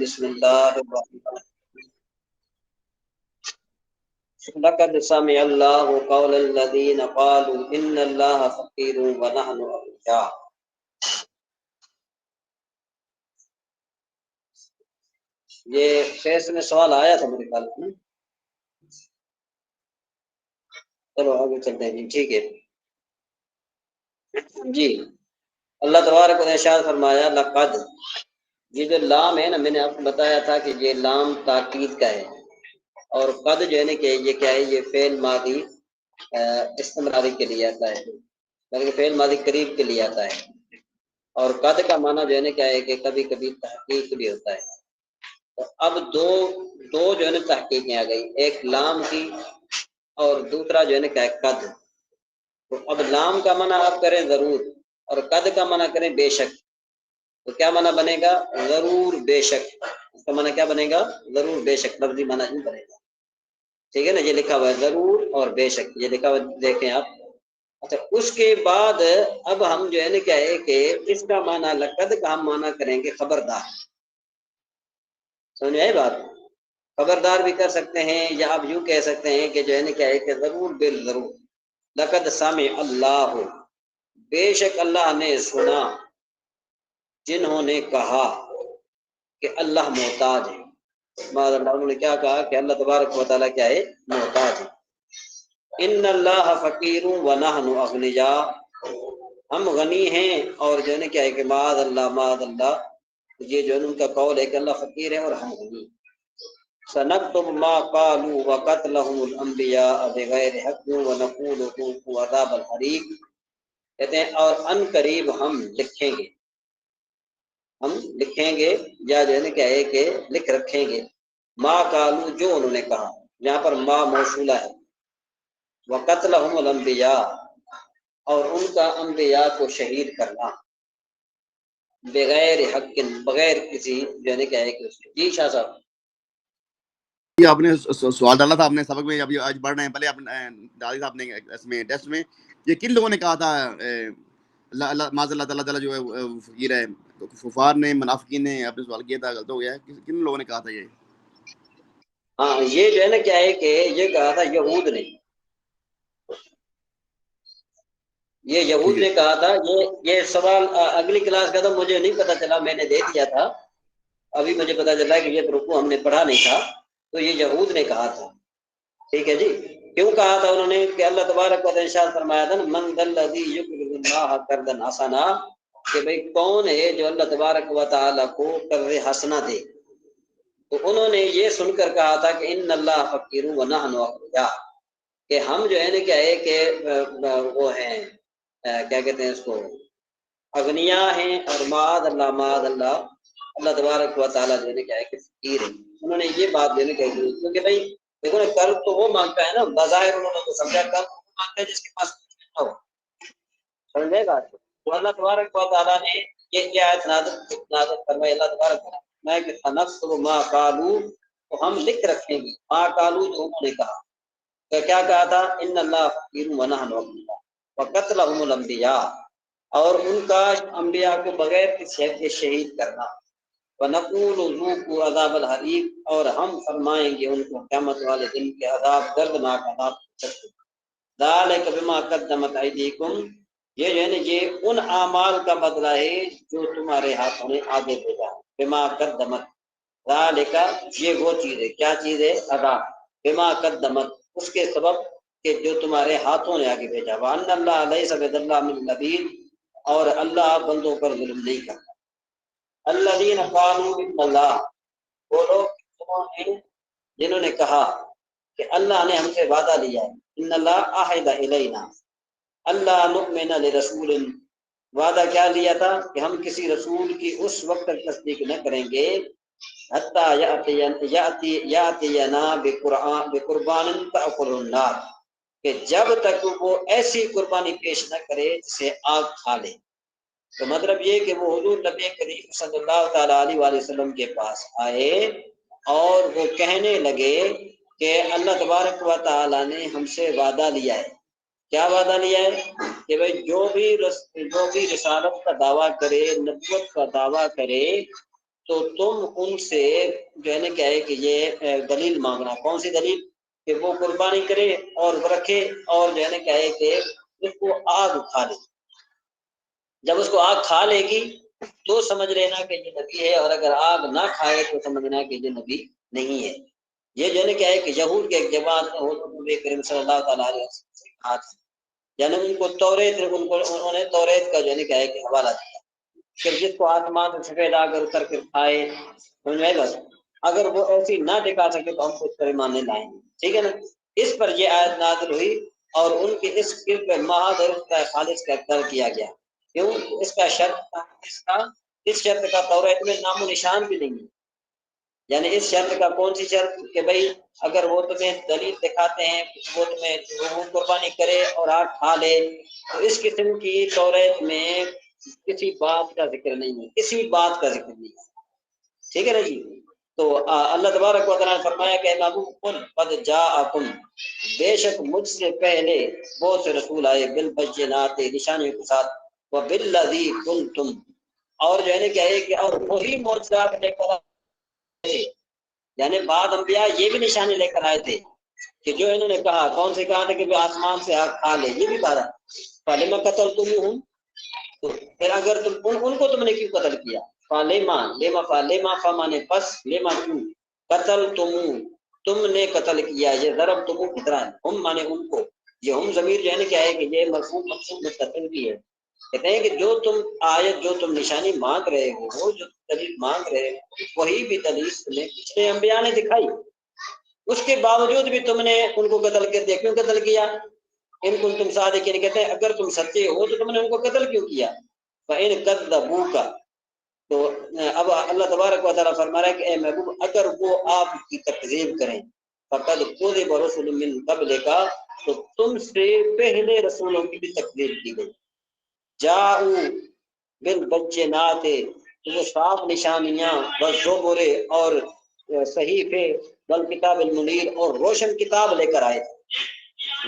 بسم اللہ الرحمن لقد سمع اللہ قول الذین قالوا ان اللہ فقیر ونحن اغنیاء۔ یہ فیصل میں سوال آیا تھا میرے خیال میں، چلو آگے چلتے ہیں جی، ٹھیک ہے جی۔ اللہ تبارک و تعالی نے ارشاد فرمایا لقد، یہ جو لام ہے نا، میں نے آپ کو بتایا تھا کہ یہ لام تاکید کا ہے، اور قد جو ہے نا کہ یہ کیا ہے، یہ فعل ماضی استمراری کے لیے آتا ہے، بلکہ فعل ماضی قریب کے لیے آتا ہے، اور قد کا معنی جو ہے نا کیا ہے کہ کبھی کبھی تحقیق بھی ہوتا ہے۔ تو اب دو جو ہے نا تحقیقیں آ گئی، ایک لام کی اور دوسرا جو ہے نا کیا ہے قد۔ تو اب لام کا معنی آپ کریں ضرور، اور قد کا معنی کریں بے شک، تو کیا معنی بنے گا؟ ضرور بے شک۔ اس کا معنی کیا بنے گا؟ ضرور بے شک، لفظی معنی نہیں بنے گا، ٹھیک ہے نا؟ یہ لکھا ہوا ہے ضرور اور بے شک، یہ لکھا ہوا دیکھیں آپ۔ اچھا، اس کے بعد اب ہم جو ہے نا کیا ہے کہ اس کا معنی لقد کا ہم معنی کریں گے خبردار، سمجھ آئی بات؟ خبردار بھی کر سکتے ہیں، یا آپ یوں کہہ سکتے ہیں کہ جو ہے نا کیا ہے کہ ضرور بالضرور، لقد سمع اللہ، بے شک اللہ نے سنا، جنہوں نے کہا کہ اللہ محتاج ہے۔ معاذ اللہ، انہوں نے کیا کہا کہ اللہ تبارک و تعالیٰ کیا ہے؟ محتاج ہے۔ ان اللہ فقیر ونحن اغنیاء، ہم غنی ہیں، اور جو ہے نا کیا ہے کہ معاذ اللہ، یہ جو ہے ان کا قول ہے کہ اللہ فقیر ہے اور ہم غنی۔ سنکتب ما قالوا وقتلهم الانبیاء بغیر حق ونقول ذوقوا عذاب الحریق، کہتے ہیں اور ان قریب ہم لکھیں گے یا جو ہے نا کیا ہے کہ لکھ رکھیں گے، ما قالوا جو انہوں نے کہا، یہاں پر ما موصولہ ہے، وقتلهم الانبیاء اور ان کا انبیاء کو شہید کرنا، بغیر حق، بغیر کسی جو ہے نا کیا ہے کہ اس کے۔ جی شاہ صاحب، یہ آپ نے سوال ڈالا تھا، آپ نے سبق میں ابھی آج پڑھ رہے ہیں، پہلے آپ ڈالی تھا آپ نے اس میں ٹیسٹ میں، یہ کن لوگوں نے کہا تھا معاذ اللہ تعالیٰ جو ہے فقیر ہے؟ کفار نے، منافقین نے؟ آپ نے سوال کیا تھا، غلط ہو گیا ہے، کن لوگوں نے کہا تھا یہ؟ ہاں، یہ جو ہے نا کیا ہے کہ یہ کہا تھا یہود نے، یہ یہود نے کہا تھا۔ یہ سوال اگلی کلاس کا تھا، مجھے نہیں پتا چلا، میں نے دے دیا تھا، ابھی مجھے پتا چلا کہ یہ رکوع ہم نے پڑھا نہیں تھا، تو یہ یہود نے کہا تھا، ٹھیک ہے جی۔ کیوں کہا تھا انہوں نے؟ کہ اللہ تبارک و تعالی ارشاد فرمایا تھا نا، من ذا الذی یقرض اللہ قرضا حسنا، کہ بھئی کون ہے جو اللہ تبارک و تعالی کو قرض حسنا دے؟ تو انہوں نے یہ سن کر کہا تھا کہ ان اللہ فقیر ونحن اغنیاء، کہ ہم جو ہے نا کیا ہے کہ وہ ہیں، کیا کہتے ہیں اس کو، اغنیاء ہیں، اور معاذ اللہ اللہ تبارک و تعالیٰ جو ہے کیا ہے کہ فقیر ہے۔ انہوں نے یہ بات دینے کہی، کیونکہ بھائی دیکھو نا، قرض تو وہ مانگتا ہے نا، بظاہر انہوں نے تو سمجھا قرض وہ مانگتا ہے جس کے پاس کچھ نہ ہو، سمجھے گا؟ تو اللہ تبارک و تعالیٰ نے یہ آیت نازل فرمائی، اللہ تبارک و تعالیٰ نے کہ سنکتب ما قالوا، تو ہم لکھ رکھیں گے ما قالوا، جو انہوں نے کہا، کہ کیا کہا تھا؟ ان اللہ فقیر ونحن اغنیاء وقتلهم الانبیاء، اور ان کا انبیاء کو بغیر کسی حق کے شہید کرنا، وَنَقُولُ ذُوقُوا عَذَابَ الْحَرِيقِ، اور ہم فرمائیں گے ان کو قیامت والے دن کے عذاب، دردناک عذاب۔ ذَلِكَ بِمَا قَدَّمَتْ أَيْدِيكُمْ، یہ جو ہے نا یہ ان اعمال کا بدلہ ہے جو تمہارے ہاتھوں نے آگے بھیجا، بِمَا قَدَّمَتْ، ذَلِكَ یہ وہ چیز ہے، کیا چیز ہے؟ عذاب، بِمَا قَدَّمَتْ اس کے سبب کہ جو تمہارے ہاتھوں نے آگے بھیجا، وَأَنَّ اللَّهَ لَيْسَ بِظَلَّامٍ لِّلْعَبِيدِ، اور اللہ بندوں پر ظلم نہیں کرتا۔ الذین قالوا ان اللہ، وہ لوگ جنہوں نے کہا کہ اللہ نے ہم سے وعدہ لیا ہے، ان اللہ عہد الینا اللہ نؤمن لرسول، وعدہ کیا لیا تھا؟ کہ ہم کسی رسول کی اس وقت تک تصدیق نہ کریں گے حتی یاتینا بقربان تأکل النار، کہ جب تک وہ ایسی قربانی پیش نہ کرے جسے آگ کھا لے۔ تو مطلب یہ کہ وہ حضور نبی کریم صلی اللہ تعالیٰ علیہ وآلہ وسلم کے پاس آئے اور وہ کہنے لگے کہ اللہ تبارک و تعالیٰ نے ہم سے وعدہ لیا ہے۔ کیا وعدہ لیا ہے؟ کہ بھئی جو بھی رسالت کا دعویٰ کرے، نبوت کا دعویٰ کرے، تو تم ان سے جو ہے نا کیا ہے کہ یہ دلیل مانگنا. کون سی دلیل؟ کہ وہ قربانی کرے اور رکھے اور جو ہے نا کیا ہے کہ اس کو آگ کھا لے. جب اس کو آگ کھا لے گی تو سمجھ لینا کہ یہ نبی ہے، اور اگر آگ نہ کھائے تو سمجھنا کہ یہ نبی نہیں ہے. یہ جو ہے نا کیا ہے کہ یہود کے ایک جماعت نبی کریم صلی اللہ تعالیٰ علیہ وسلم سے کہا تھا، یعنی ان کو توریت انہوں نے توریت کا جو ہے نا کیا ہے کہ حوالہ دیا کہ جس کو آسمان سے سفید آ کر اتر کر کھائے، سمجھ میں بس اگر وہ ایسی نہ دکھا سکے تو ہم کچھ ایمان نہیں لائیں گے. ٹھیک ہے نا. اس پر یہ آیت نازل ہوئی اور ان کے اس قلب پہ محض اور اس کا خالص کا اقدار کیا گیا. کیوں؟ اس کا شرط اس شرط کا توریت میں نام و نشان بھی نہیں ہے. یعنی اس شرط کا کون سی شرط؟ کہ بھئی اگر وہ تمہیں دلیل دکھاتے ہیں وہ تمہیں وہ قربانی کرے اور آگ کھا لے، تو اس قسم کی توریت میں کسی بات کا ذکر نہیں ہے، کسی بات کا ذکر نہیں ہے. ٹھیک ہے نا جی. تو اللہ تبارک و تعالیٰ نے فرمایا کہ محبوب قل قد جاءکم، بے شک مجھ سے پہلے بہت سے رسول آئے، بالبینات نشانیوں کے ساتھ، وبالذی کنتم، اور جو ہے نا کیا ہے کہ اور وہی معجزات لے کر آئے. یعنی بعد انبیاء یہ بھی نشانی لے کر آئے تھے کہ جو انہوں نے کہا، کون سے کہا تھا کہ وہ آسمان سے آگ کھا لے، یہ بھی کہا تھا فلما قتلتموہم، تو پھر اگر تم ان کو تم نے کیوں قتل کیا؟ فلما فمانے پس، لما کیوں، قتل تم نے قتل کیا. یہ ضرب تمو کی طرح ہے، ہم مانے ان کو، یہ ہم ضمیر جو ہے نا کیا ہے کہ یہ مرفوع منصوب متصل بھی ہے. کہتے ہیں کہ جو تم آیت، جو تم نشانی مانگ رہے ہو، جو دلیل مانگ رہے ہو، وہی بھی دلیل تمہیں پچھلے انبیاء نے دکھائی. اس کے باوجود بھی تم نے ان کو قتل کر دیا. کیوں قتل کیا؟ ان کو تم صادقین، کہتے ہیں اگر تم سچے ہو تو تم نے ان کو قتل کیوں کیا؟ فَإِن كَذَّبُوكَ، تو اب اللہ تبارک و تعالیٰ فرما رہا ہے کہ اے محبوب اگر وہ آپ کی تکذیب کریں، فَقَدْ كُذِبَ رُسُلٌ مِّن قَبْلِكَ، تو تم سے پہلے رسولوں کی بھی تکذیب کی گئی. جاؤ بالبینات، وہ صاف نشانیاں، والزبر، اور صحیفے، والکتاب المنیر، اور روشن کتاب لے کر آئے تھے.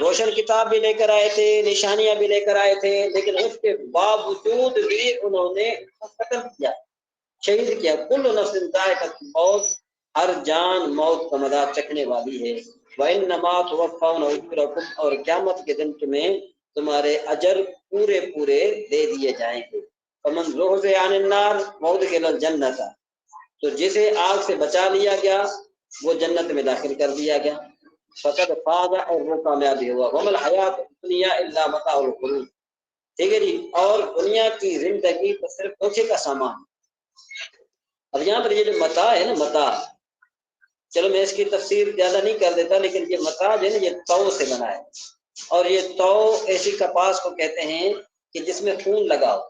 روشن کتاب بھی لے کر آئے تھے، نشانیاں بھی لے کر آئے تھے، لیکن اس کے باوجود بھی انہوں نے قتل کیا، شہید کیا. کل نفس ذائقۃ الموت، ہر جان موت کا مزہ چکھنے والی ہے. وَإِنَّمَا تُوَفَّوْنَ أُجُورَكُمْ، اور قیامت کے دن تمہیں تمہارے اجر پورے پورے دے دیے جائیں گے. فَمَنْ زُحْزِحَ عَنِ النَّارِ وَأُدْخِلَ الْجَنَّةَ، تو جسے آگ سے بچا لیا گیا وہ جنت میں داخل کر دیا گیا. فقد فاز، اور وہ کامیابی ہوا. وَمَا الْحَيَاةُ الدُّنْيَا إِلَّا مَتَاعُ الْغُرُورِ. ٹھیک ہے جی. اور دنیا کی زندگی تو صرف دھوکے کا سامان. اب یہاں پر یہ جو متاع ہے نا، متاع، چلو میں اس کی تفسیر زیادہ نہیں کر دیتا، لیکن یہ متاع جو ہے نا یہ تو سے بنا ہے، اور یہ تو ایسی کپاس کو کہتے ہیں کہ جس میں خون لگا ہو.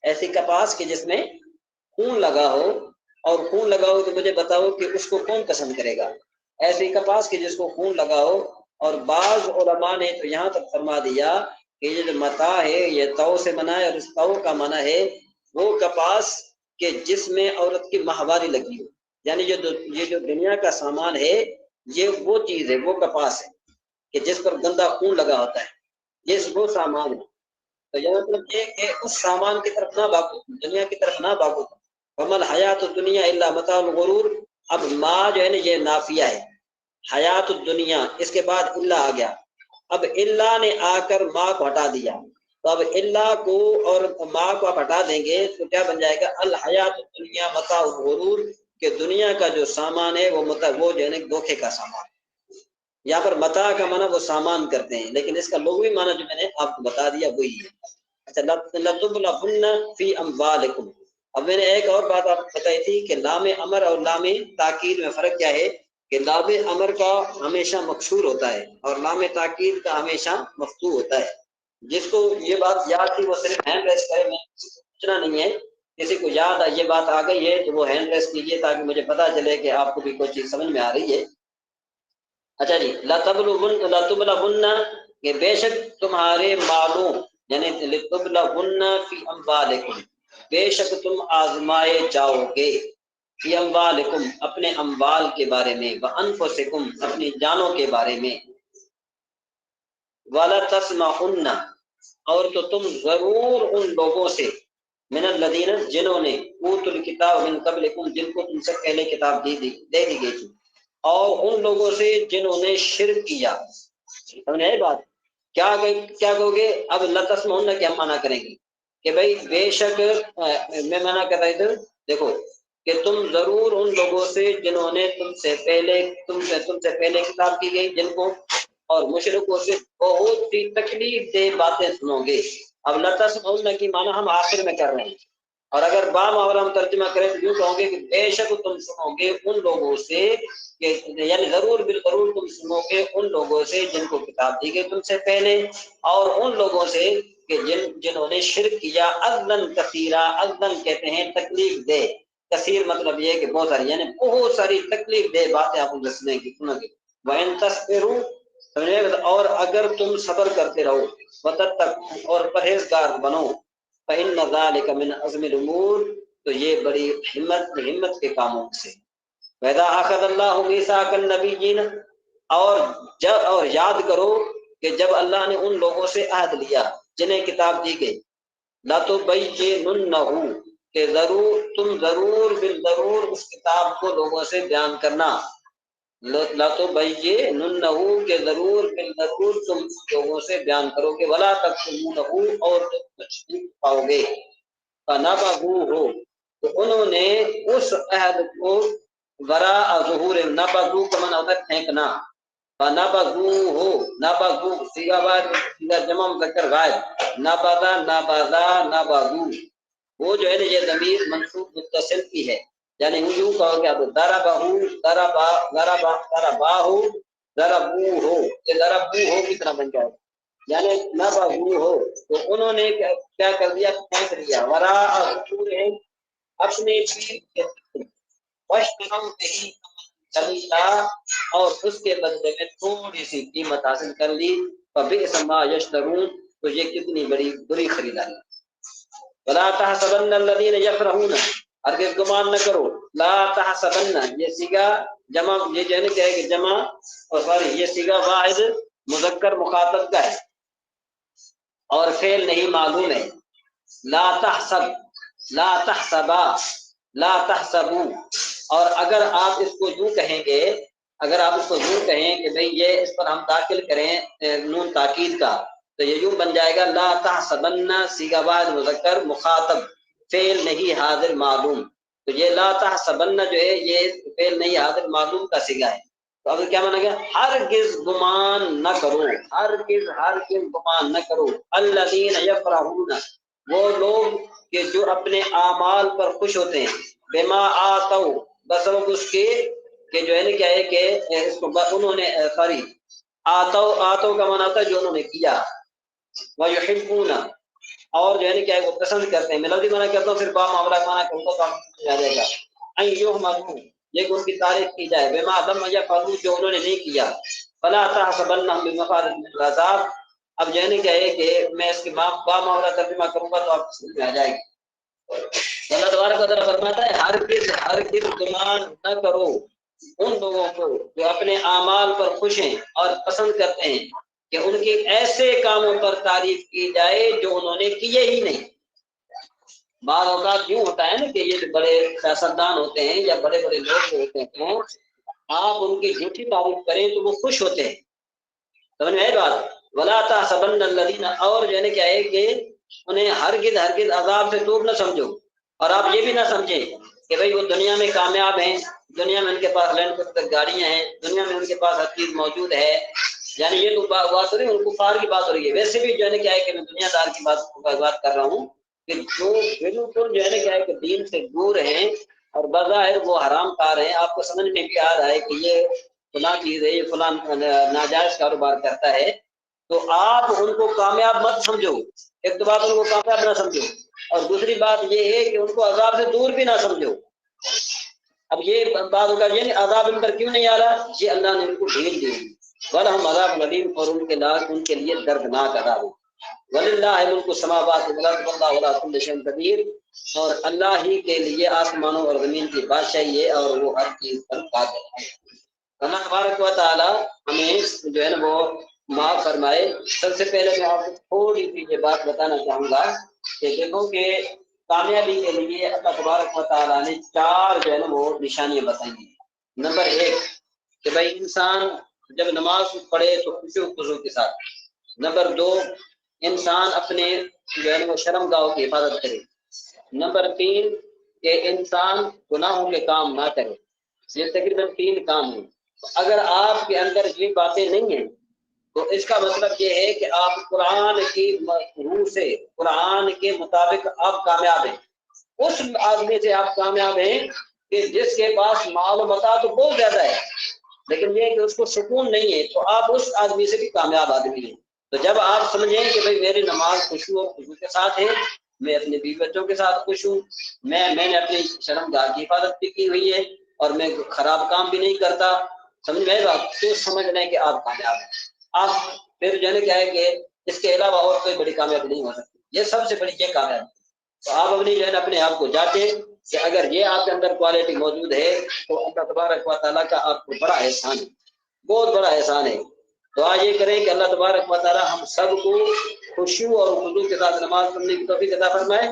ایسی کپاس کی جس میں خون لگا ہو، اور خون لگا ہو تو مجھے بتاؤ کہ اس کو کون پسند کرے گا؟ ایسی کپاس کی جس کو خون لگا ہو. اور بعض علماء نے تو یہاں تک فرما دیا کہ یہ جو متاع ہے یہ تو سے بنا ہے، اور اس تو کا معنی ہے وہ کپاس کہ جس میں عورت کی ماہواری لگی ہو. یعنی یہ جو دنیا کا سامان ہے یہ وہ چیز ہے، وہ کپاس ہے کہ جس پر گندا خون لگا ہوتا ہے، یہ وہ سامان ہے. تو یہ مطلب یہ کہ اس سامان کی طرف نہ بھاگو، دنیا کی طرف نہ بھاگو. وَمَا الْحَيَاةُ الدُّنْيَا إِلَّا مَتَاعُ الْغُرُورِ. اب ما جو ہے نا یہ نافیہ ہے، حیات الدنیا، اس کے بعد اللہ آ گیا. اب اللہ نے آ کر ما کو ہٹا دیا، تو اب اللہ کو اور ما کو آپ ہٹا دیں گے تو کیا بن جائے گا؟ الحیات الدنیا متاع الغرور، کہ دنیا کا جو سامان ہے وہ وہ جو ہے نا دھوکے کا سامان. یہاں پر متاع کا معنی وہ سامان کرتے ہیں، لیکن اس کا لغوی معنی جو میں نے آپ کو بتا دیا وہی ہے. اچھا، لَتُبْلَوُنَّ فِي أَمْوَالِكُمْ. اب میں نے ایک اور بات آپ کو بتائی تھی کہ لام امر اور لام تاکید میں فرق کیا ہے، کہ لام امر کا ہمیشہ مکسور ہوتا ہے اور لام تاکید کا ہمیشہ مفتوح ہوتا ہے. جس کو یہ بات یاد تھی وہ صرف ہینڈ ریس کرے، میں پوچھنا نہیں ہے. کسی کو یاد یہ بات آ گئی ہے تو وہ ہینڈ ریس کیجیے تاکہ مجھے پتا چلے کہ آپ کو بھی کوئی چیز سمجھ میں آ رہی ہے. اچھا جی، لَتُبْلَوُنَّ، کہ بے شک تمہارے مالوں، یعنی لِتُبْلَوُنَّ فِي أَمْوَالِكُمْ، بے شک تم آزمائے جاؤ گے، فی اموالکم، اپنے اموال کے بارے میں، وانفسکم، اپنی جانوں کے بارے میں، وَلَتَسْمَعُنَّ، اور تو تم ضرور ان لوگوں سے، من الذین جنہوں نے اوتوا الکتاب من قبلکم جن کو تم سے پہلے کتاب دے دی گئی تھی، اور ان لوگوں سے جنہوں نے شرک کیا. سمجھے یہ بات؟ کیا کہو گے؟ اب لتسمعن کیا منع کریں گے کہ بھائی بے شک میں منع کر رہا تھا، دیکھو کہ تم ضرور ان لوگوں سے جنہوں نے تم سے پہلے کتاب کی گئی جن کو، اور مشرکوں سے بہت سی تکلیف دہ باتیں سنو گے. اب لتسمعن کی معنی ہم آخر میں کر رہے ہیں، اور اگر با محاورہ ہم ترجمہ کریں تو یوں کہوں گے کہ بے شک تم سنو گے ان لوگوں سے، یعنی ضرور بالضرور تم سنو گے ان لوگوں سے جن کو کتاب دی گئی تم سے پہلے، اور ان لوگوں سے کہ جنہوں نے شرک کیا. اذن کثیرا، اذن کہتے ہیں تکلیف دہ، کثیر مطلب یہ ہے کہ بہت ساری، یعنی بہت ساری تکلیف دہ باتیں آپ کو سنیں گے. وَإِن تَصْبِرُوا، اور اگر تم صبر کرتے رہو، وَتَتَّقُوا، اور پرہیزگار بنو، فَإِنَّ ذَلِكَ مِنْ عَزْمِ الْأُمُورِ، تو یہ بڑی ہمت کے کاموں سے. وَإِذَا أَخَذَ اللَّهُ مِيثَاقَ النَّبِيِّينَ، اور یاد کرو کہ جب اللہ نے ان لوگوں سے عہد لیا جنہیں کتاب دی گئی، لَتُبَيِّنُنَّهُ، کہ تم ضرور بالضرور اس کتاب کو لوگوں سے بیان کرنا. لَتُبَيِّنُنَّهُ، کہ ضرور بالضرور تم لوگوں سے بیان کرو گے. وَلَا تَكْتُمُونَهُ، اور تم کچھ نہیں پاؤ گے. فَنَبَذُوهُ، تو انہوں نے اس عہد کو وراء ظہور، نبذو کا معنی ہوتا ہے پھینکنا. فَنَبَذُوهُ، نبذو صیغہ جمع مذکر غائب، نبذا نبذا نبذو، وہ جو ہے نا یہ ضمیر منصوب متصل کی ہے، یعنی یوں کہو کہ اب ضربہو ضربا ضربا ضرباہو ضربوہو، یہ ضربوہو کی طرح بن جائے، یعنی نبذوہو، تو انہوں نے کیا کر دیا؟ پھینک دیا. وراء ظہورہم، اپنے پیٹ کے واشتروا بہ قلیلا، اور اس کے بدلے میں تھوڑی سی قیمت حاصل کر لی. فبئس ما یشترون، تو یہ کتنی بری خریداری. ولا تحسبن الذين يفرحون، ہرگز گمان نہ کرو. لا تحسبن، یہ صیغہ جمع، یہ جو ہے نا کیا ہے کہ جمع، اور سوری یہ صیغہ واحد مذکر مخاطب کا ہے اور فعل نہیں معلوم ہے. لا تحسب، لا تحسبا، لا تحسبو، اور اگر آپ اس کو یوں کہیں گے، اگر آپ اس کو یوں کہیں کہ بھئی یہ اس پر ہم داخل کریں نون تاکید کا، تو یہ یوں بن جائے گا لا تحسبن، صیغہ واحد مذکر مخاطب، فعل نہیں حاضر معلوم. تو یہ لا تحسبن جو ہے یہ فعل نہیں حاضر معلوم کا صیغہ ہے. تو اب کیا مانا گیا؟ ہرگز گمان نہ کرو، ہرگز گمان نہ کرو. الذین یفرحون، وہ لوگ کہ جو اپنے اعمال پر خوش ہوتے ہیں. بما آتو، بسبب اس کے کہ جو ہے نا کیا ہے کہ اس کو انہوں نے سوری آتو کا معنی تھا جو انہوں نے کیا. وَيُحِبُّونَ، اور جو ہے نا کیا ہے وہ پسند کرتے ہیں. میں لفظی معنی کرتا ہوں پھر با معاملہ معنی کروں گا تو آپ کو آ جائے گا. ان یحمدوا، یہ کہ ان کی تعریف کی جائے. بما لم یفعلوا، جو انہوں نے نہیں کیا. فلا تحسبنهم بمفازة من العذاب، اب جو ہے نا کیا ہے کہ میں اس کے با معاملہ ترجمہ کروں گا تو آپ کو سمجھ میں آ جائے گی. اللہ تبارک و تعالیٰ فرماتا ہے ہرگز گمان نہ کرو ان لوگوں کو جو اپنے اعمال پر خوش ہیں اور پسند کرتے ہیں کہ ان کے ایسے کاموں پر تعریف کی جائے جو انہوں نے کیے ہی نہیں. بعض اوقات یوں ہوتا ہے نا کہ یہ بڑے سیاستدان ہوتے ہیں یا بڑے بڑے لوگ ہوتے ہیں، آپ ان کی جھوٹی تعریف کریں تو وہ خوش ہوتے ہیں. سمجھ میں آئی بات؟ ولا تحسبن الذین، اور جو ہے نا کیا ہے کہ انہیں ہرگز عذاب سے دور نہ سمجھو. اور آپ یہ بھی نہ سمجھیں کہ بھئی وہ دنیا میں کامیاب ہیں، دنیا میں ان کے پاس لینڈ کروزر گاڑیاں ہیں، دنیا میں ان کے پاس ہر چیز موجود ہے، یعنی یہ تو بات ہو رہی ہے ان کفار کی بات ہو رہی ہے. ویسے بھی جو ہے نا کیا ہے کہ میں دنیا دار کی بات کر رہا ہوں کہ جو بالکل جو ہے نا کیا ہے کہ دین سے دور ہیں اور بظاہر وہ حرام کار ہیں، آپ کو سمجھ میں بھی آ رہا ہے کہ یہ فلاں چیز ہے، یہ فلاں ناجائز کاروبار کرتا ہے، تو آپ ان کو کامیاب مت سمجھو. ایک تو بات ان کو کامیاب نہ سمجھو، اور دوسری بات یہ ہے کہ ان کو عذاب سے دور بھی نہ سمجھو. اب یہ بات ہوگا یہ عذاب ان پر کیوں نہیں آ رہا؟ یہ اللہ نے ان کو ڈھیل دی. وَلَهُمْ عَذَابٌ أَلِيمٌ، اور ان کے لیے دردناک عذاب. وَلِلَّهِ مُلْكُ السَّمَاوَاتِ وَالْأَرْضِ وَاللَّهُ عَلَىٰ كُلِّ شَيْءٍ قَدِيرٌ، اور اللہ ہی کے لیے آسمانوں اور زمین کی بادشاہی ہے اور وہ ہر چیز پر قادر ہے. اللہ تبارک و تعالی ہمیں جو ہے نا وہ معاف فرمائے. سب سے پہلے میں آپ کو تھوڑی سی یہ بات بتانا چاہوں گا کہ دیکھو کہ کامیابی کے لیے اللہ تبارک و تعالیٰ نے 4 جو ہے نا وہ نشانیاں بتائی ہیں۔ نمبر 1 کہ بھائی انسان جب نماز پڑھے تو خشوع و خضوع کے ساتھ۔ نمبر 2 انسان اپنے جو ہے نا وہ شرم گاہوں کی حفاظت کرے۔ نمبر 3 کہ انسان گناہوں کے کام نہ کرے۔ یہ تقریباً 3 کام ہیں۔ اگر آپ کے اندر یہ باتیں نہیں ہیں تو اس کا مطلب یہ ہے کہ آپ قرآن کی روح سے، قرآن کے مطابق آپ کامیاب ہیں۔ اس آدمی سے آپ کامیاب ہیں کہ جس کے پاس مال و متاع تو بہت زیادہ ہے لیکن یہ کہ اس کو سکون نہیں ہے، تو آپ اس آدمی سے بھی کامیاب آدمی ہیں۔ تو جب آپ سمجھیں کہ بھئی میری نماز خشوع و خضوع کے ساتھ ہے، میں اپنے بیوی بچوں کے ساتھ خوش ہوں، میں نے اپنی شرم گاہ کی حفاظت بھی کی ہوئی ہے اور میں خراب کام بھی نہیں کرتا، سمجھ میں بات، تو سمجھ لیں کہ آپ کامیاب ہیں۔ آپ پھر جو ہے کیا ہے کہ اس کے علاوہ اور کوئی بڑی کامیابی نہیں ہو سکتی، یہ سب سے بڑی یہ کامیابی۔ تو آپ اپنی جو ہے اپنے آپ کو جانچیں کہ اگر یہ آپ کے اندر کوالٹی موجود ہے تو اللہ تبارک و تعالیٰ کا آپ کو بڑا احسان ہے، بہت بڑا احسان ہے۔ دعا یہ کریں کہ اللہ تبارک و تعالیٰ ہم سب کو خشوع اور خضوع کے ساتھ نماز پڑھنے کی توفیق عطا فرمائے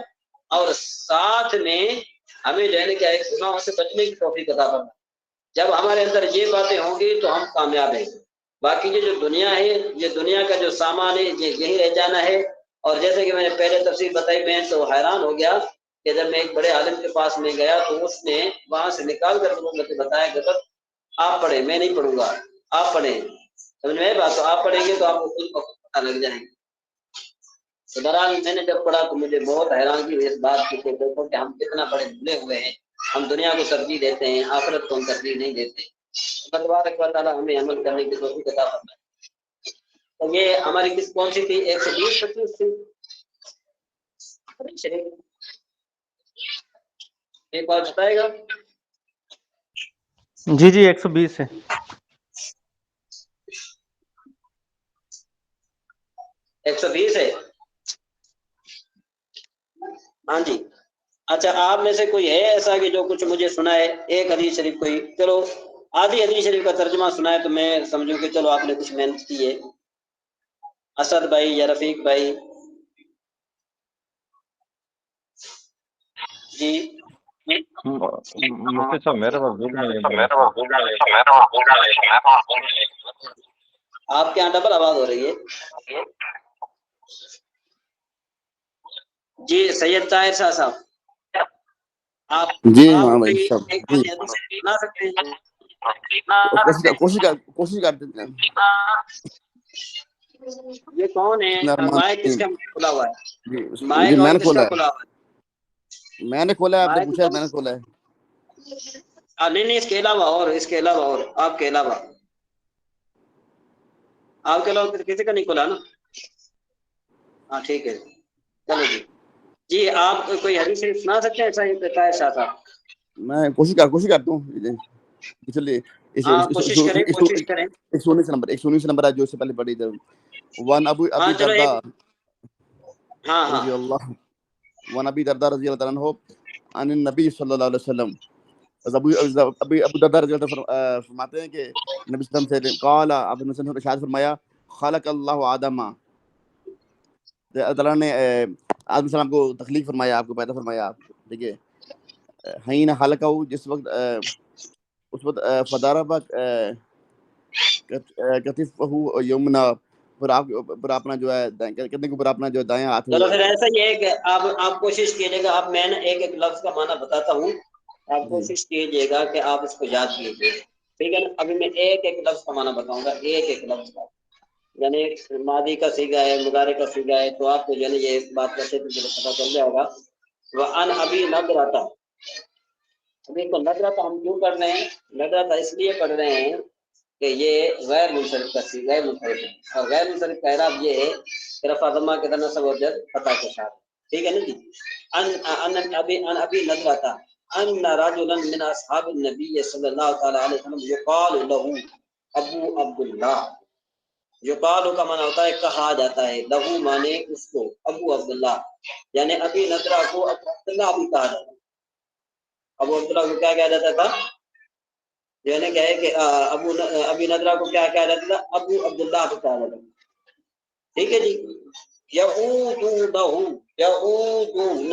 اور ساتھ میں ہمیں جو ہے کہ گناہوں سے بچنے کی توفیق عطا فرمائے۔ جب ہمارے اندر یہ باتیں ہوں گی تو ہم کامیاب ہیں۔ باقی یہ جو دنیا ہے، یہ دنیا کا جو سامان ہے یہ یہی رہ جانا ہے۔ اور جیسے کہ میں نے پہلے تفسیر بتائی، میں تو حیران ہو گیا کہ جب میں ایک بڑے عالم کے پاس میں گیا تو اس نے وہاں سے نکال کر مجھے بتایا کہ بس آپ پڑھیں، میں نہیں پڑھوں گا، آپ پڑھیں۔ سمجھ میں بات، تو آپ پڑھیں گے تو آپ کو خود کو پتہ لگ جائیں گے۔ تو بہرحال میں نے جب پڑھا تو مجھے بہت حیرانگی ہوئی اس بات کی کہ دیکھو کہ ہم کتنا بڑے بھولے ہوئے ہیں، ہم دنیا کو ترجیح دیتے ہیں، آخرت کو ہم ترجیح نہیں دیتے۔ اللہ تبارک و تعالیٰ ہمیں عمل کرنے کی توفیق عطا فرمائے۔ تو یہ ہماری کس کون سی تھی؟ 120 تھی شریف، ایک بار بتائے گا؟ جی 120 ہے۔ 120 ہے، ہاں جی۔ اچھا آپ میں سے کوئی ہے ایسا کہ جو کچھ مجھے سنائے ایک حدیث شریف کوئی؟ چلو آدھی حدیث شریف کا ترجمہ سنائے تو میں سمجھوں کہ چلو آپ نے کچھ محنت کی ہے۔ اسد بھائی یا رفیق بھائی؟ جی مفتی صاحب میرے پاس بک نہیں ہے۔ آپ کے یہاں ڈبل آواز ہو رہی ہے۔ جی سید طاہر شاہ صاحب، آپ جی ہاں بھائی صاحب، ایک جی سنا سکتے ہیں؟ کوشش کرتے ہیں۔ یہ کون ہے؟ مائک کس کا کھلا ہوا ہے؟ جی مائک میں اور نے کس کھولا کا ہے، کھلا ہوا ہے؟ میں نے کھولا ہے، آپ نے مائک پوچھا میں نے کھولا ہے۔ نہیں اس کے علاوہ اور، اس کے علاوہ اور، آپ کے علاوہ، آپ کے علاوہ کسی کا نہیں کھلا نا؟ ہاں ٹھیک ہے، چلو جی۔ جی آپ کوئی حدیث شریف سنا سکتے ہیں سید طاہر شاہ صاحب؟ میں کوشش کرتا ہوں۔ چلیے ہاں کوشش کریں، کوشش کریں۔ 119 نمبر ہے جو اس سے پہلے پڑھی تھی۔ وان ہاں ابی چلو درداء ہاں رضی اللہ عنہ عن النبی صلی اللہ علیہ وسلم۔ ابو درداء رضی اللہ عنہ فرماتے ہیں کہ نبی صلی اللہ علیہ وسلم سے قال، آپ نے ارشاد فرمایا، خلق اللہ آدم، اللہ تعالیٰ نے آدم السلام کو تخلیق فرمایا، آپ کو پیدا فرمایا، ٹھیک ہے، حین خلقہ، جس وقت اس وقت فضرب کتفہ یمنا، پر اپنا جو ہے کتنے کے اوپر اپنا جو دائیں ہاتھ، چلو پھر ایسا یہ ہے کہ آپ کوشش کیجیے گا، اب میں نے ایک لفظ کا معنی بتاتا ہوں، آپ کوشش کیجیے گا کہ آپ اس کو یاد کیجیے، ٹھیک ہے نا؟ ابھی میں ایک لفظ کا معنی بتاؤں گا، ایک لفظ کا، یعنی ماضی کا صیغہ ہے، مضارع کا صیغہ ہے، تو آپ کو جو ہے یہ بات کرتے تو پتہ چل جائے گا۔ وَأَنْ أَبِي نَضْرَةَ، دیکھو نضرۃ ہم کیوں پڑھ رہے ہیں؟ نضرۃ اس لیے پڑھ رہے ہیں کہ یہ غیر منصرف کا صیغہ ہے، منصرف ہے، اور غیر منصرف کا اعراب یہ ہے کہ رفع ضمہ کے درمیان نصب و جر فتح کے ساتھ، ٹھیک ہے نا جی؟ ان ابی نضرۃ ان رجلا من اصحاب النبی صلی اللہ تعالی علیہ وسلم یقال له ابو عبداللہ، یقال کا معنی ہوتا ہے کہا جاتا ہے، لہو مانے اس کو، ابو عبداللہ، یعنی ابی نضرہ کو ابو عبداللہ بھی کہا جاتا ہے۔ ابو عبداللہ کو کیا کہا جاتا تھا؟ جو ہے نا کہ ابی نضرہ کو کیا کہا جاتا تھا؟ ابو عبداللہ کو کہا جاتا تھا، ٹھیک ہے جی؟ یعودونہ، یعودون،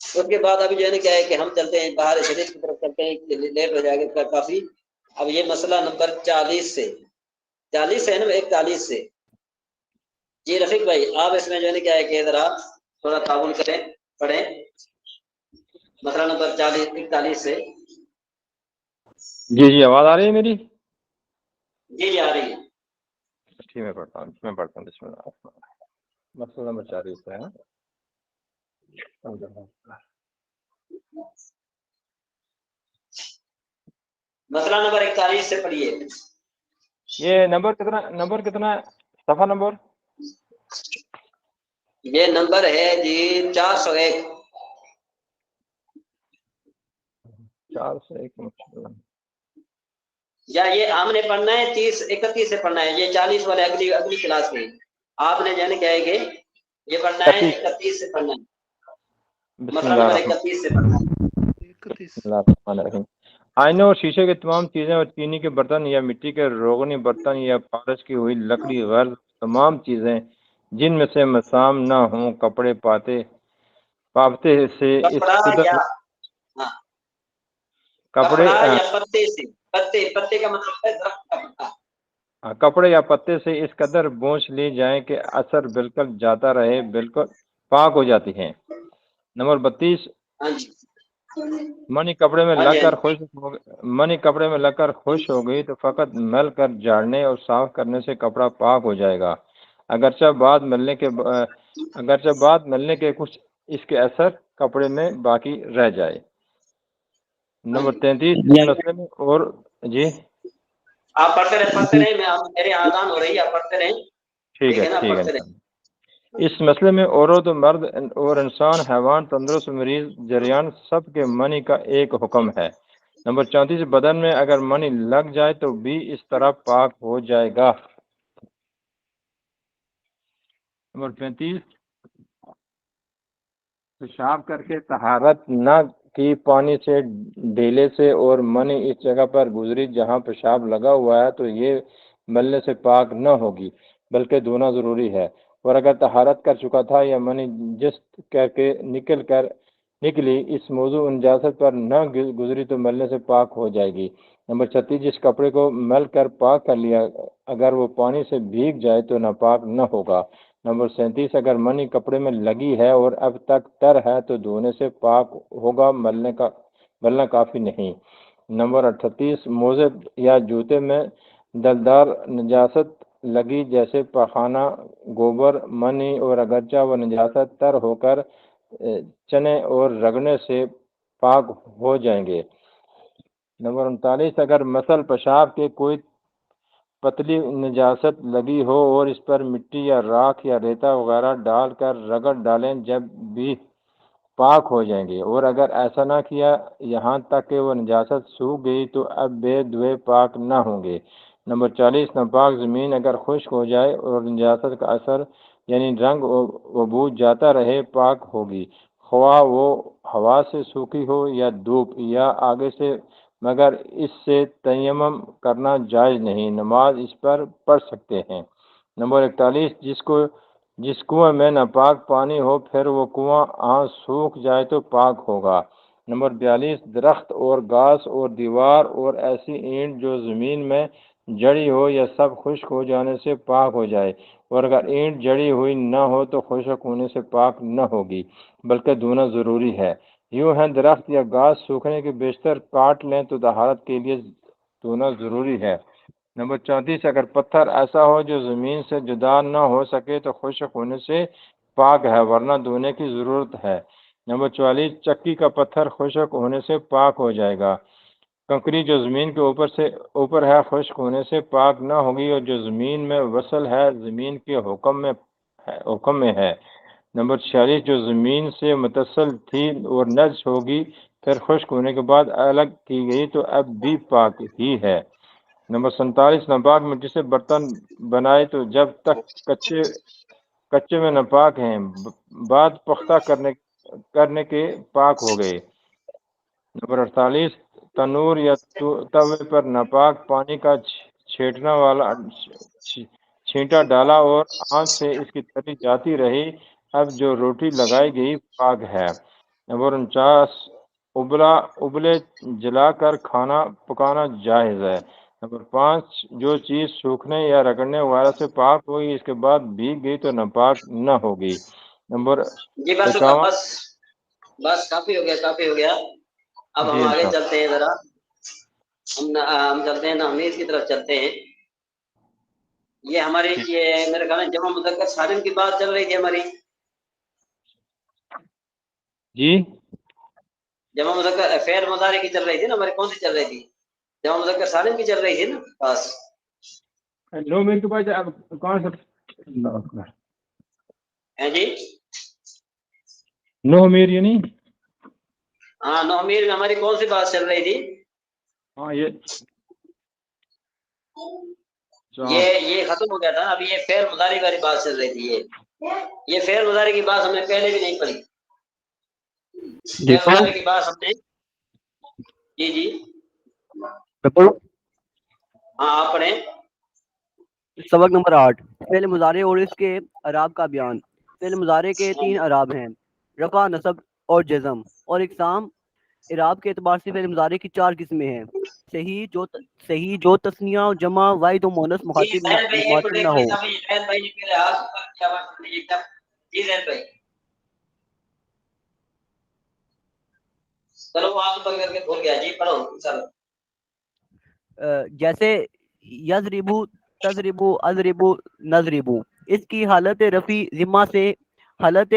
اس کے بعد ابھی جو ہے نا کیا ہے کہ ہم چلتے ہیں باہر شریف کی طرف چلتے ہیں کہ لیٹ ہو جائے گا کافی. اب یہ مسئلہ نمبر 40 سے 40 ہے نا 41 سے. جی رفیق بھائی آپ اس میں جو ہے نا کیا ہے کہ ذرا تھوڑا تعاون کریں پڑھیں مسئلہ نمبر 41 سے. جی آواز آ رہی ہے میری؟ جی آ رہی ہے. ٹھیک میں پڑھتا ہوں بسم اللہ. مسئلہ نمبر 40 ہے. مسئلہ نمبر 41 سے پڑھیے. یہ نمبر کتنا ہے؟ صفحہ نمبر یہ نمبر ہے جی 401. 401. یا یہ ہم نے پڑھنا ہے 31 سے پڑھنا ہے. یہ 40 والے اگلی کلاس میں آپ نے جو ہے نا کیا ہے کہ یہ پڑھنا ہے 31 سے پڑھنا ہے. بسم مسئلہ اللہ نمبر الرحمن 31 سے پڑھنا ہے. بسم اللہ الرحمن الرحیم. آئینوں اور شیشے کے تمام چیزیں اور چینی کے برتن یا مٹی کے روغنی برتن یا پالش کی ہوئی لکڑی غرض تمام چیزیں جن میں سے مسام نہ ہوں کپڑے پاپتے سے اس کپڑا قدر یا ہاں کپڑے کپڑا یا پتے سے پتے کا مطلب ہے درخت کا پتا. کپڑے یا پتے سے اس قدر بونچھ لی جائیں کہ اثر بالکل جاتا رہے بالکل پاک ہو جاتی ہیں. نمبر 32 ہاں جی منی کپڑے میں ہاں لگ جی کر خوش ہو گئی تو فقط مل کر جھاڑنے اور صاف کرنے سے کپڑا پاک ہو جائے گا اگرچہ بعد ملنے کے کچھ اس کے اثر کپڑے میں باقی رہ جائے. ہاں نمبر جی 33 اس مسئلے میں اور جی آپ پڑھتے رہے میرے آزان ہو رہی ہے آپ پڑھتے رہیں. ٹھیک ہے نا ٹھیک ہے. پڑھتے رہیں. اس مسئلے میں عورت و مرد اور انسان حیوان تندرست مریض جریان سب کے منی کا ایک حکم ہے. نمبر 34 بدن میں اگر منی لگ جائے تو بھی اس طرح پاک ہو جائے گا. نمبر 35 پیشاب کر کے طہارت نہ کی پانی سے ڈھیلے سے اور منی اس جگہ پر گزری جہاں پیشاب لگا ہوا ہے تو یہ ملنے سے پاک نہ ہوگی بلکہ دھونا ضروری ہے. اور اگر طہارت کر چکا تھا یا منی جست کر کے نکلی اس موضوع نجاست پر نہ گزری تو ملنے سے پاک ہو جائے گی. نمبر 36 جس کپڑے کو مل کر پاک کر لیا اگر وہ پانی سے بھیگ جائے تو ناپاک نہ ہوگا. نمبر 37 اگر منی کپڑے میں لگی ہے اور اب تک تر ہے تو دھونے سے پاک ہوگا ملنا کافی نہیں. نمبر 38 موزے یا جوتے میں دلدار نجاست لگی جیسے پخانہ گوبر منی اور اگرچہ وہ نجاست تر ہو کر چنے اور رگڑنے سے پاک ہو جائیں گے. نمبر 39 اگر مثل پیشاب کے کوئی پتلی نجاست لگی ہو اور اس پر مٹی یا راکھ یا ریتا وغیرہ ڈال کر رگڑ ڈالیں جب بھی پاک ہو جائیں گے اور اگر ایسا نہ کیا یہاں تک کہ وہ نجاست سوکھ گئی تو اب بے دھوئے پاک نہ ہوں گے. نمبر 40 ناپاک زمین اگر خشک ہو جائے اور نجاست کا اثر یعنی رنگ و بو جاتا رہے پاک ہوگی خواہ وہ ہوا سے سوکھی ہو یا دھوپ یا آگے سے مگر اس سے تیمم کرنا جائز نہیں نماز اس پر پڑھ سکتے ہیں. نمبر 41 جس کنویں میں ناپاک پانی ہو پھر وہ کنواں سوکھ جائے تو پاک ہوگا. نمبر 42 درخت اور گھاس اور دیوار اور ایسی اینٹ جو زمین میں جڑی ہو یا سب خشک ہو جانے سے پاک ہو جائے اور اگر اینٹ جڑی ہوئی نہ ہو تو خشک ہونے سے پاک نہ ہوگی بلکہ دھونا ضروری ہے. یوں ہے درخت یا گھاس سوکھنے کے بیشتر کاٹ لیں تو طہارت کے لیے دھونا ضروری ہے. نمبر 34 اگر پتھر ایسا ہو جو زمین سے جدا نہ ہو سکے تو خشک ہونے سے پاک ہے ورنہ دھونے کی ضرورت ہے. نمبر 44 چکی کا پتھر خشک ہونے سے پاک ہو جائے گا. کنکری جو زمین کے اوپر ہے خشک ہونے سے پاک نہ ہوگی اور جو زمین میں وصل ہے زمین کے حکم میں ہے. نمبر 46 جو زمین سے متصل تھی اور نجس ہوگی پھر خشک ہونے کے بعد الگ کی گئی تو اب بھی پاک ہی ہے. نمبر 47 ناپاک مٹی سے برتن بنائے تو جب تک کچے میں ناپاک ہیں بعد پختہ کرنے کے پاک ہو گئے. نمبر 48 تنور یا توے پر ناپاک پانی کا چھینٹا ڈالا اور آنچ سے اس کی تلی جاتی رہی اب جو روٹی لگائی گئی پاک ہے. نمبر 49 ابلے جلا کر کھانا پکانا جائز ہے۔ نمبر 5 جو چیز سوکھنے یا رگڑنے وغیرہ سے پاک ہوئی اس کے بعد بھیگ گئی تو ناپاک نہ ہوگی۔ نمبر جی بس 51 بس کافی ہو گیا، کافی ہو گیا، اب جی ہم آگے انشاءاللہ چلتے ہیں ذرا، ہم چلتے ہیں نامیز کی طرف چلتے ہیں۔ یہ ہماری ٹھیک۔ یہ میرے خیال میں جمع مذکر سالم کی بات چل رہی تھی ہماری، جی جمع مذکر فعل مضارع کی چل رہی تھی نا ہماری، کون سی چل رہی تھی؟ جمع مذکر سالم کی چل رہی تھی نا بس۔ 9 منٹ کے بعد کون سا اللہ اکبر ہیں جی 9 میر یعنی ہاں، نومیر میں ہماری کون سی بات چل رہی تھی؟ ہاں یہ یہ ختم ہو گیا تھا، ابھی یہ فعل مضارع والی بات چل رہی تھی۔ یہ فعل مضارع کی بات ہم نے پہلے بھی نہیں پڑھی، فعل مضارع کی بات ہم نے، جی جی ہاں آپ پڑھیں۔ سبق نمبر 8 فعل مضارع اور اس کے اعراب کا بیان۔ فعل مضارع کے 3 اعراب ہیں، رفع، نصب اور جزم، اور اقسام۔ اعراب کے اعتبار سے فعل مضارع کی 4 قسمیں ہیں: صحیح جو تثنیہ، جمع، واحد و مؤنث جی مخاطب زین بھائی ایک نہ ہو۔ زین بھائی نے پہلے ہاتھ اوپر کیا بات سن لیجیے کیا؟ جی زین بھائی چلو وہ ہاتھ اوپر کر کے بھول گیا، جی پڑھو انشاءاللہ۔ جیسے یضربو، تضربو، اضربو، نضربو، اس کی حالت رفع ضمہ سے، حالت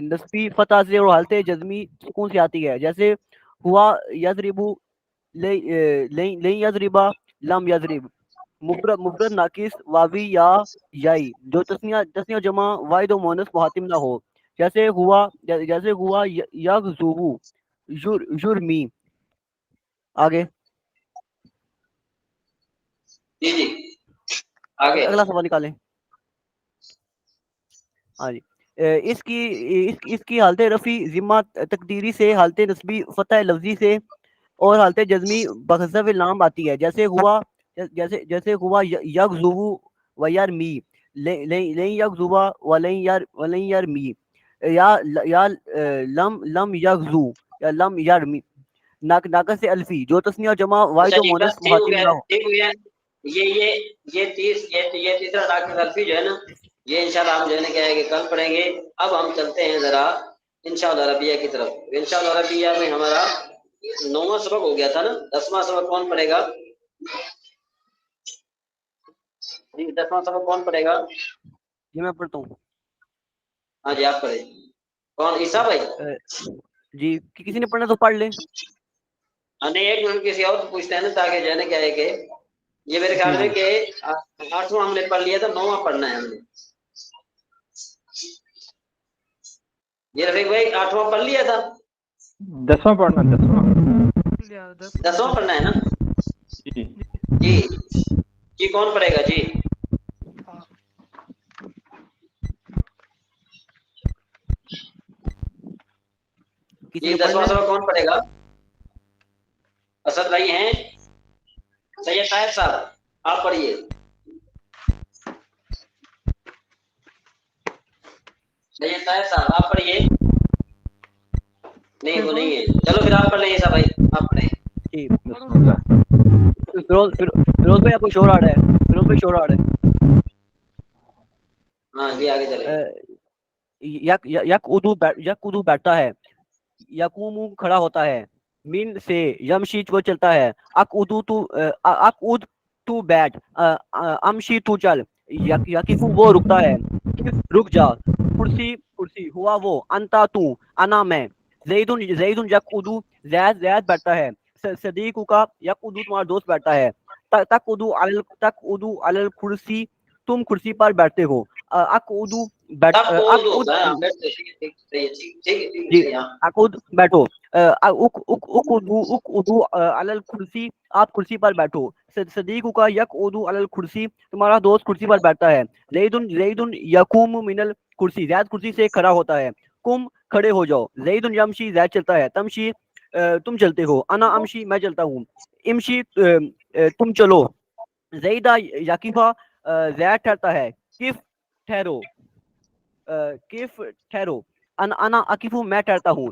نصبی فتح سے، اور حالت جزمی سکون سے آتی ہے۔ جیسے ہوا یضربو، لن یضربا، لم یضرب۔ مفرد ناقص واوی یا یائی جو تسنیہ جمع واحد و مؤنث مخاطب نہ ہو۔ جیسے ہوا یغزو، یرمی۔ آگے جی جی آگے اگلا سوال نکالیں۔ ہاں جی اس کی حالت رفع ضمہ تقدیری سے، حالت نصبی فتح لفظی سے، اور حالت جزمی بحذف لام آتی ہے۔ جیسے ہوا یغزو و یرمی، لن یغزو ولن یرمی، یا لم یغزو یا لم یرمی۔ ناقص الفی جو تسنیہ جمع واحد اچھا و جی مؤنث بس ٹھیک ہو مخاطب گیا، نہ ہو۔ ٹھیک ہو گیا۔ یہ تیسرا ناقص الفی جو ہے نا، یہ انشاءاللہ ہم جو ہے نا کیا ہے کہ کل پڑھیں گے۔ اب ہم چلتے ہیں ذرا انشاءاللہ ربیہ کی طرف۔ انشاءاللہ ربیہ میں ہمارا 9واں سبق ہو گیا تھا نا، 10واں سبق کون پڑھے گا؟ جی 10واں سبق کون پڑھے گا؟ جی میں پڑھتا ہوں۔ ہاں جی آپ پڑھیں۔ کون؟ عیسیٰ بھائی؟ جی کسی نے پڑھنا تو پڑھ لے۔ ہاں نہیں، ایک منٹ کسی اور پوچھتے ہیں نا، تاکہ جو ہے نا کیا ہے کہ یہ میرے خیال میں کہ 8واں ہم نے پڑھ لیا تھا، 9واں پڑھنا ہے ہم نے۔ یہ رفیق بھائی 8واں پڑھ لیا تھا، 10واں پڑھنا 10واں پڑھنا ہے نا؟ جی جی جی کون پڑھے گا؟ جی کسی جی نے پڑھنا 10واں ہے؟ سبق کون پڑھے گا؟ اسد بھائی ہیں؟ سید طاہر صاحب آپ پڑھیے۔ سید طاہر صاحب آپ پڑھیے۔ نہیں وہ نہیں ہے، چلو پھر آپ پڑھ لیں عیسیٰ بھائی، آپ پڑھیں۔ جی بسم اللہ۔ فیروز بھائی آپ کو شور آ رہا ہے، فیروز بھائی شور آ رہا ہے۔ ہاں جی آگے چلیں۔ یک ادو بیٹھتا ہے، یقوم کھڑا ہوتا ہے، من سے یمشی وہ چلتا ہے، اک اد تو بیٹھ، امشی تو چل، یقف وہ رکتا ہے، رک جا، کرسی ہوا وہ، انتا تو، انا میں، زیدن یک ادو زید بیٹھتا ہے، صدیق کا یک ادو تمہارا دوست بیٹھتا ہے، تک ادو علی الکرسی تم کرسی پر بیٹھتے ہو، اقعدو تب کو اردو ہوتا ہے، بیٹھتے ٹھیک ہے ہاں۔ اقعد بیٹھو، اقعدو علی الکرسی آپ کرسی پر بیٹھو، صدیق کا یقعدو علی الکرسی تمہارا دوست کرسی پر بیٹھتا ہے، زیدن یقوم من الکرسی زید کرسی سے کھڑا ہوتا ہے، کم کھڑے ہو جاؤ، زیدن یمشی زید چلتا ہے، تمشی تم چلتے ہو، انا امشی میں چلتا ہوں، امشی تم چلو، زیدہ یقیفہ زید ٹھہرتا ہے، کف ٹھہرو، کف ٹھہرو، انا اکیفو میں ٹھہرتا ہوں،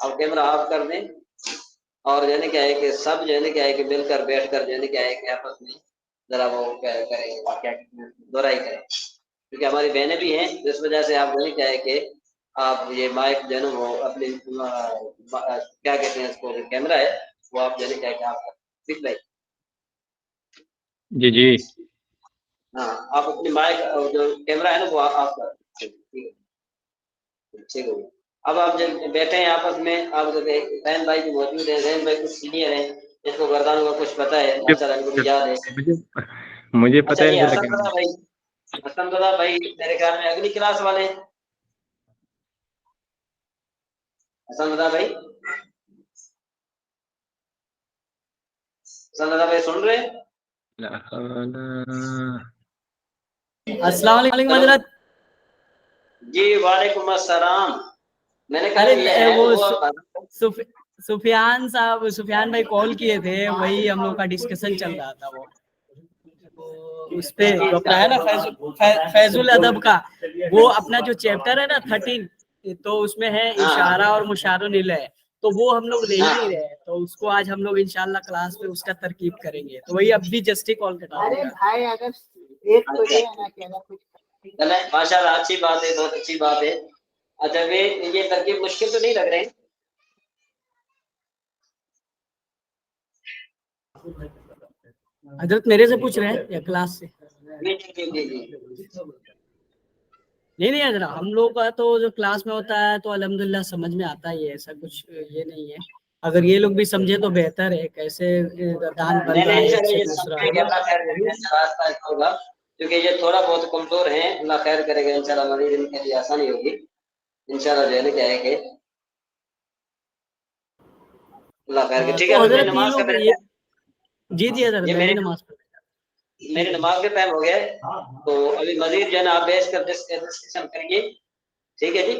آپ کیمرہ آف کر دیں اور جو ہے نا کیا ہے کہ سب جو ہے نا کیا ہے کہ مل کر بیٹھ کر جو ہے نا کیا ہے کہ آپس میں ذرا وہ کریں دوہرائی کریں، کیونکہ ہماری بہنیں بھی ہیں، اس وجہ سے آپ جو ہے کیا ہے کہ آپ یہ مائک جو ہے نا وہ اپنے کیا کہتے ہیں اس کو کیمرہ ہے وہ آپ جو ہے نا کیا کہ آپ دکھ رہے جی جی ہاں آپ اپنی مائک جو کیمرہ ہے نا وہ آپ کر ٹھیک ہے ٹھیک ہے۔ اب آپ جب بیٹھے ہیں آپس میں، آپ ذہن بھائی بھی موجود ہیں، ذہن بھائی کچھ سینئر ہیں، اس کو گردانوں کا کچھ پتہ ہے، ماشاء اللہ ان کو بھی یاد ہے۔ مجھے پتہ اچھا ہے یہ ان سے حسن رضا بھائی، حسن رضا بھائی میرے خیال میں اگلی کلاس والے ہیں۔ حسن رضا بھائی، حسن رضا بھائی سن رہے ہیں؟ السلام علیکم حضرت۔ جی وعلیکم السلام۔ میں نے کہا ارے یہ ہے وہ وہ سفیان صاحب، سفیان بھائی کال کیے تھے، وہی ہم لوگ کا ڈسکشن چل رہا تھا، وہ اس پہ جو اپنا ہے نا فیض الادب کا، وہ اپنا جو چیپٹر ہے نا 13، تو اس میں ہے اشارہ اور مشار الیہ، تو وہ ہم لوگ لے ہی نہیں رہے، تو اس کو آج ہم لوگ انشاءاللہ کلاس میں اس کا ترکیب کریں گے، تو وہی اب بھی جسٹ کال کرا رہے ہیں۔ ماشاء اللہ اچھی بات ہے، بہت اچھی بات ہے۔ اچھا یہ ترکیب مشکل تو نہیں لگ رہے؟ حضرت میرے سے پوچھ رہے ہیں یا کلاس سے؟ نہیں حضرت، ہم لوگ کا تو جو کلاس میں ہوتا ہے تو الحمدللہ سمجھ میں آتا ہی ہے، ایسا کچھ یہ نہیں ہے، اگر یہ لوگ بھی سمجھے تو بہتر ہے، کیسے دان بن رہا ہے ایک سے دوسرا۔ ہوگا کیونکہ یہ تھوڑا بہت کمزور ہیں، اللہ خیر کرے گا انشاءاللہ، مزید ان کے لیے آسانی ہوگی انشاءاللہ، جو ہے نا کیا ہے کہ اللہ خیر کرے۔ ٹھیک ہے تو ابھی میری حضرت یہ نماز کا لوگ جی حضرت یہ میں بھی نماز پڑھ میری نماز کا ٹائم ہو گیا ہے، تو ابھی مزید جو ہے نا آپ بیٹھ کر ڈسکشن کریں گے، ٹھیک ہے جی۔